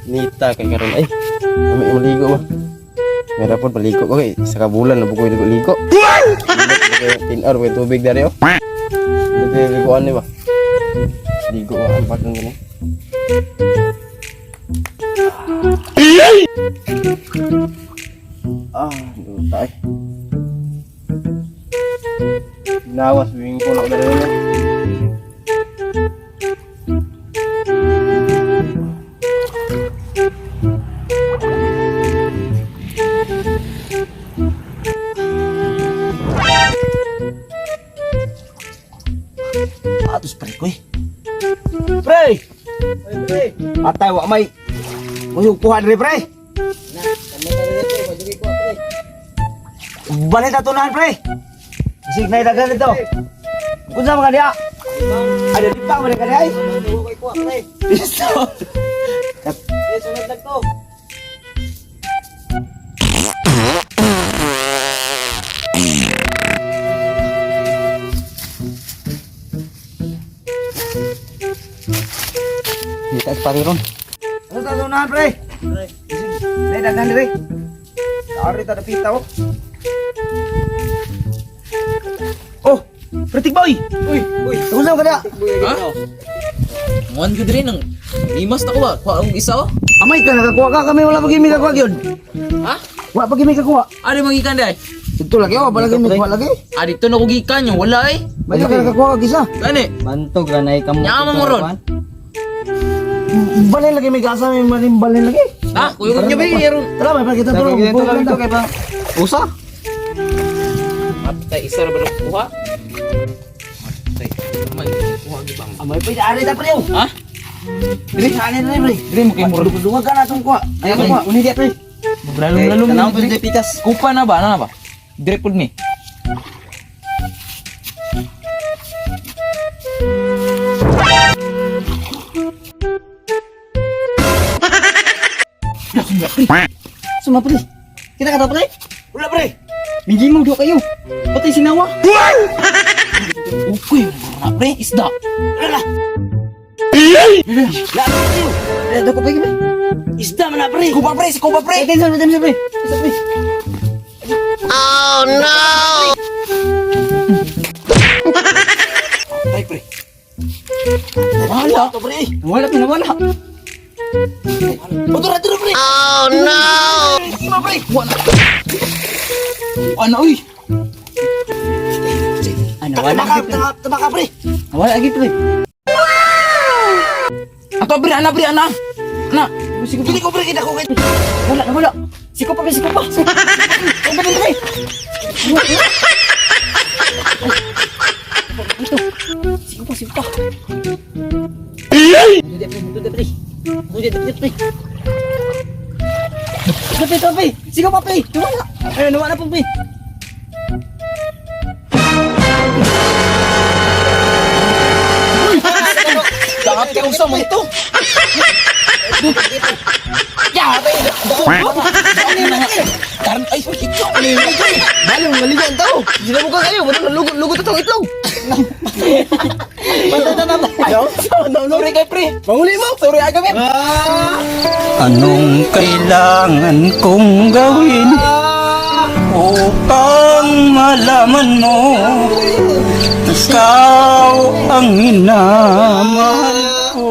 Nita kay karon ay. Kami maligo ba? Meron po paligo ko kay sa kabulan na bukoy ligo. Tin-or may tubig dari oh. Ligoan ni ba? Ligo ang patong gani. Duta eh. Nawas wing ko na dali na. Atus pre ko eh. Pre! Pre, Atay wa may kuha dire pre. na kami na dito, majugi ko pre. Balik na tunahan pre. Sig na dagan dito. Kunsa mga dia? Ada di pa balik ka ay. Majugi ko pre. Listo. Sunod lang to. Kita pari ron. Ano ta tunahan pre? Nay dagan dire. Ari ta dapita oh. Oh, Pretik boy. Uy, Kunsa ka dia? Ha? Muan ko din ng imas na ko ba? Kuha ang isa oh. Amay ka nakakuha ka kami wala pagi mi kakuha gyud. Ha? Wa pagi mi kakuha. Ano mang ikan day? Ito lagi oh, palagi mi kuha lagi. Dito na ko gikan yung wala eh. Balik ka nakakuha ka gisa. Gani? bantog ra nay kamo. Nyama mo ron. Balay lagi may gasa may maring balay lagi. Ha? Kuya nyo ba yung Tara may pakita to. Ito lang ito kay pa. Usa. Matay isa ra ba na kuha? Matay. May kuha gi bang. Amay pa ari ta pre. Ha? Diri ani na pre. Dire mo kay murag. Dunga ka na tong kuha. Ayo kuha, uni dia pre. Lalong Tanang po di pitas. Kupa na ba? Ano na ba? Dire pud ni. Suma pre. Kita kata pre. Ulah pre. Biji mo do kayo. Pati sinawa. Uy, na pre, isda. Lah. Lah. Eh, dako pa pre. Isda man na pre. Kupa pre, si kupa pre. Attention pre. Isa pre. Ay pre. Wala to pre. Wala pinawala. Motor ato pre. Ima pre. Ano uy? Ano wala ka pre. Wala lagi pre. Ato pre, ana pre, ana. Ana. Pili ko pre kita ko. Wala. Siko pa. Siko pa pre. Siko pa. Tude pre. Tapi. Siko pa pre. Wala. Ayun, wala po pre. Jangan kayak usah mo ito. Ya, karena ay ikaw ni. Balong ngaligan tao. Sila mo ka kayo, wala lugo tatong itlog. Pantay na ba? Sorry kay pre. Manguli mo. Sorry agam yan. Anong kailangan kong gawin upang malaman mo ikaw ang minamahal ko?